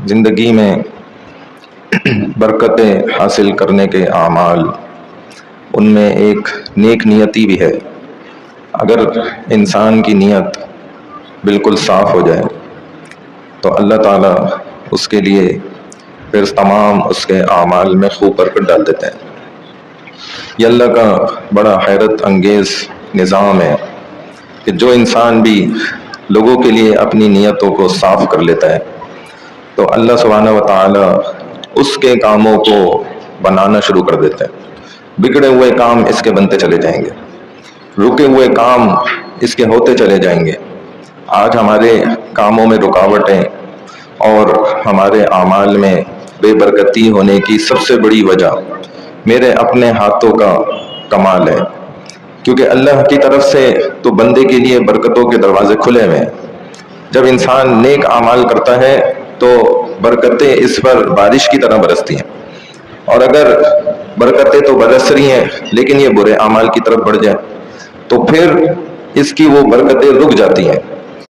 زندگی میں برکتیں حاصل کرنے کے اعمال، ان میں ایک نیک نیتی بھی ہے۔ اگر انسان کی نیت بالکل صاف ہو جائے تو اللہ تعالیٰ اس کے لیے پھر تمام اس کے اعمال میں خوب برکت ڈال دیتے ہیں۔ یہ اللہ کا بڑا حیرت انگیز نظام ہے کہ جو انسان بھی لوگوں کے لیے اپنی نیتوں کو صاف کر لیتا ہے تو اللہ سبحانہ و تعالیٰ اس کے کاموں کو بنانا شروع کر دیتا ہے۔ بگڑے ہوئے کام اس کے بنتے چلے جائیں گے، رکے ہوئے کام اس کے ہوتے چلے جائیں گے۔ آج ہمارے کاموں میں رکاوٹیں اور ہمارے اعمال میں بے برکتی ہونے کی سب سے بڑی وجہ میرے اپنے ہاتھوں کا کمال ہے، کیونکہ اللہ کی طرف سے تو بندے کے لیے برکتوں کے دروازے کھلے ہوئے ہیں۔ جب انسان نیک اعمال کرتا ہے تو برکتیں اس پر بارش کی طرح برستی ہیں، اور اگر برکتیں تو برس رہی ہیں لیکن یہ برے اعمال کی طرف بڑھ جائے تو پھر اس کی وہ برکتیں رک جاتی ہیں۔